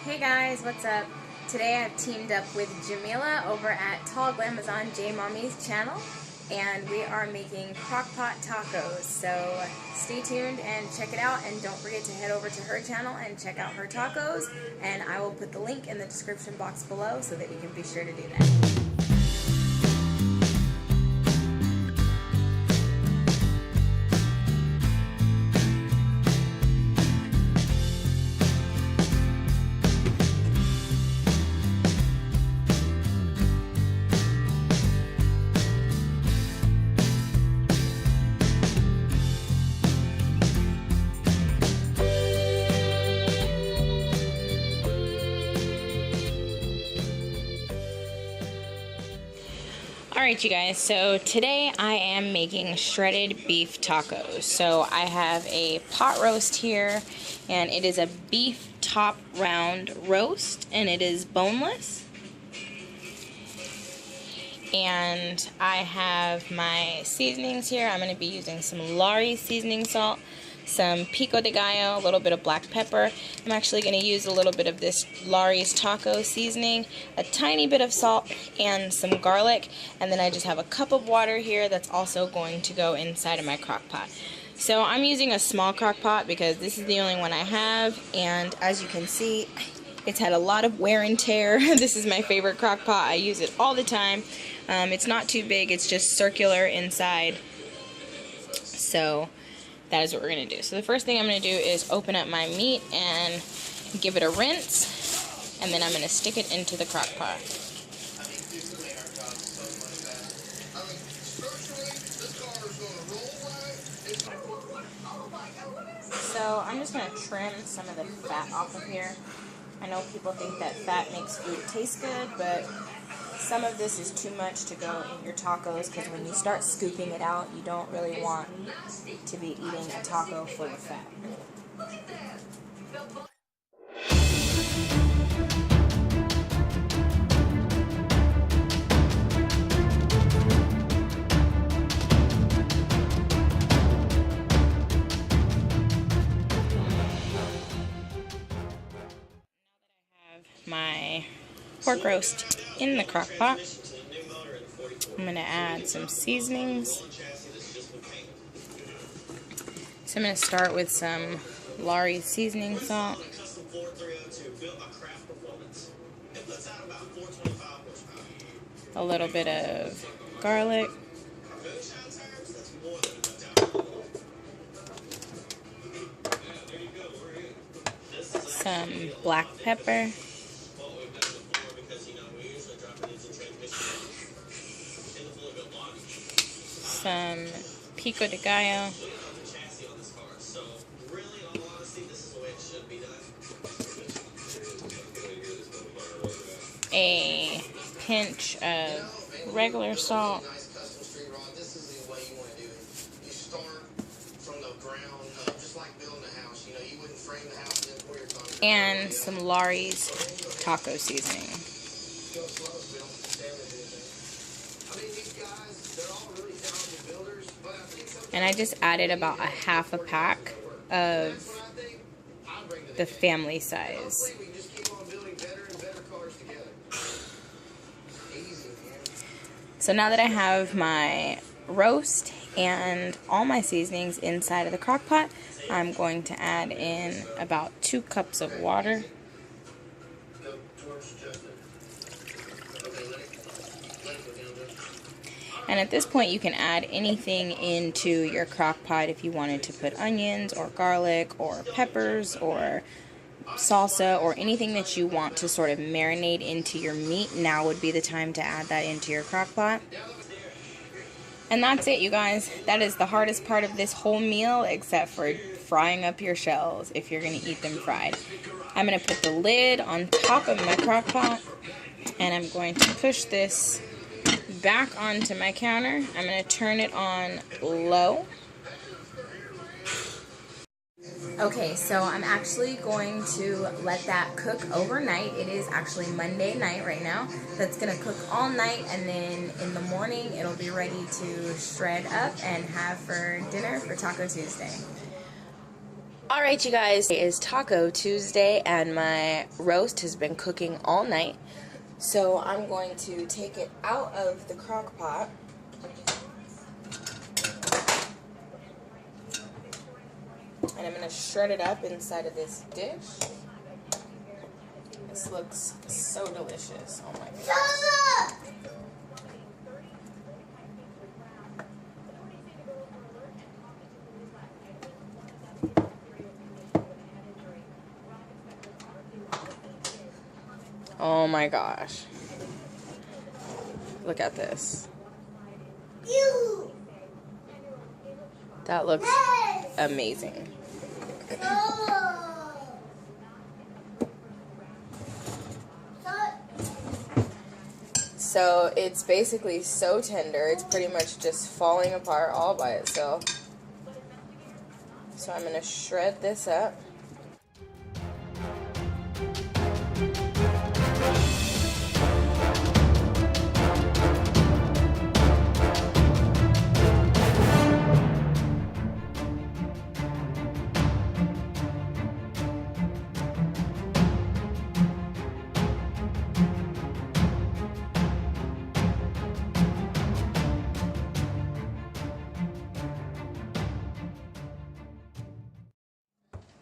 Hey guys, what's up? Today I've teamed up with Jamila over at Tall Glamazon J Mommy's channel, and we are making crock pot tacos. So stay tuned and check it out, and don't forget to head over to her channel and check out her tacos, and I will put the link in the description box below so that you can be sure to do that. Alright you guys, so today I am making shredded beef tacos. So I have a pot roast here, and it is a beef top round roast, and it is boneless. And I have my seasonings here. I'm going to be using some Lari seasoning salt, some pico de gallo, a little bit of black pepper. I'm actually going to use a little bit of this Lari's taco seasoning, a tiny bit of salt, and some garlic. And then I just have a cup of water here that's also going to go inside of my crock pot. So I'm using a small crock pot because this is the only one I have, and as you can see, it's had a lot of wear and tear. This is my favorite crock pot. I use it all the time. It's not too big, it's just circular inside. So that is what we're going to do. So the first thing I'm going to do is open up my meat and give it a rinse, and then I'm going to stick it into the crock pot. So I'm just going to trim some of the fat off of here. I know people think that fat makes food taste good, but some of this is too much to go in your tacos, because when you start scooping it out, you don't really want to be eating a taco full of fat. My pork roast in the crock pot. I'm going to add some seasonings. So I'm going to start with some Lari seasoning salt, a little bit of garlic, some black pepper, some pico de gallo, a pinch of regular salt, and some Lari's taco seasoning. And I just added about a half a pack of the family size. So now that I have my roast and all my seasonings inside of the crock pot, I'm going to add in about 2 cups of water. And at this point you can add anything into your crock pot if you wanted to put onions or garlic or peppers or salsa or anything that you want to sort of marinate into your meat. Now would be the time to add that into your crock pot. And that's it, you guys. That is the hardest part of this whole meal, except for frying up your shells if you're going to eat them fried. I'm going to put the lid on top of my crock pot, and I'm going to push this back onto my counter. I'm going to turn it on low. Okay, so I'm actually going to let that cook overnight. It is actually Monday night right now. That's going to cook all night, and then in the morning it'll be ready to shred up and have for dinner for Taco Tuesday. Alright you guys, it is Taco Tuesday and my roast has been cooking all night. So I'm going to take it out of the crock pot. And I'm going to shred it up inside of this dish. This looks so delicious. Oh my goodness. Oh my gosh. Look at this. That looks amazing. So it's basically so tender, it's pretty much just falling apart all by itself. So I'm going to shred this up.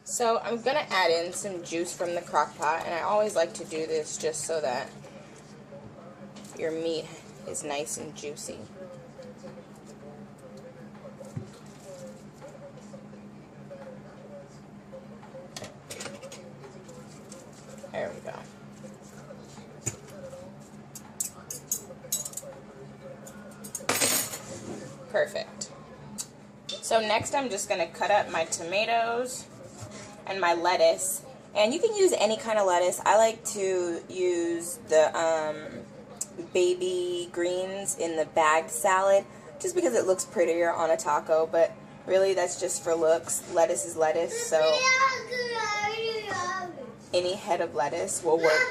So I'm going to add in some juice from the crock pot, and I always like to do this just so that your meat is nice and juicy. There we go. Perfect. So next I'm just going to cut up my tomatoes and my lettuce, and you can use any kind of lettuce. I like to use the baby greens in the bagged salad just because it looks prettier on a taco, but really that's just for looks. Lettuce is lettuce, so any head of lettuce will work.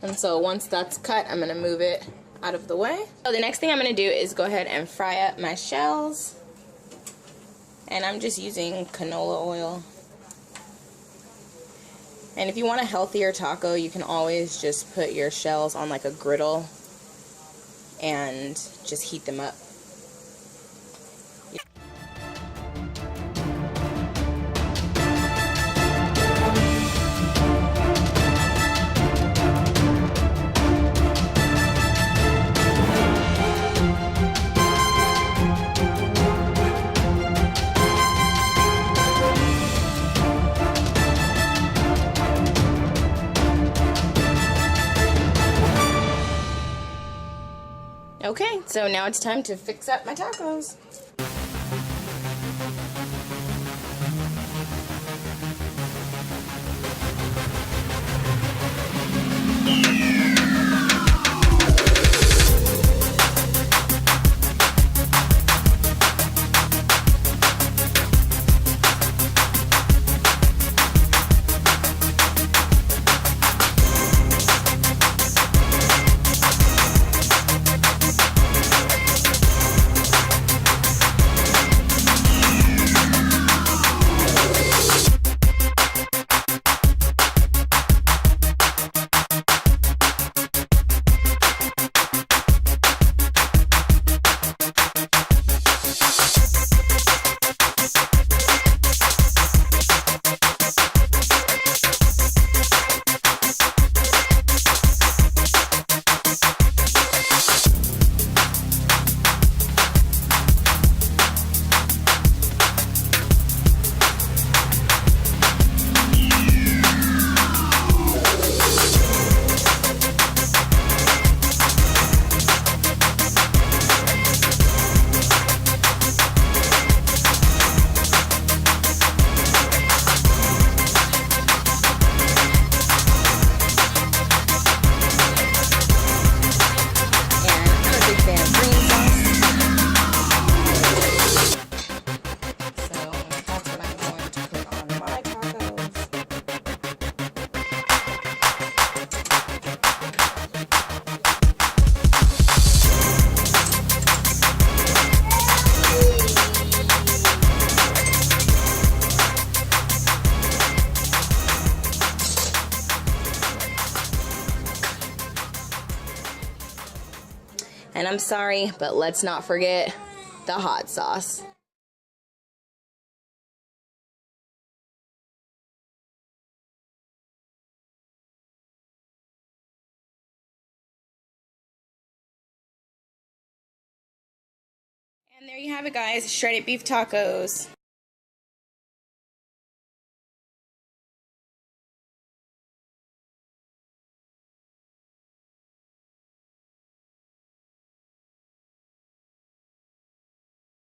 And so once that's cut, I'm going to move it out of the way. So the next thing I'm going to do is go ahead and fry up my shells. And I'm just using canola oil. And if you want a healthier taco, you can always just put your shells on like a griddle and just heat them up. Okay, so now it's time to fix up my tacos. And I'm sorry, but let's not forget the hot sauce. And there you have it, guys, shredded beef tacos.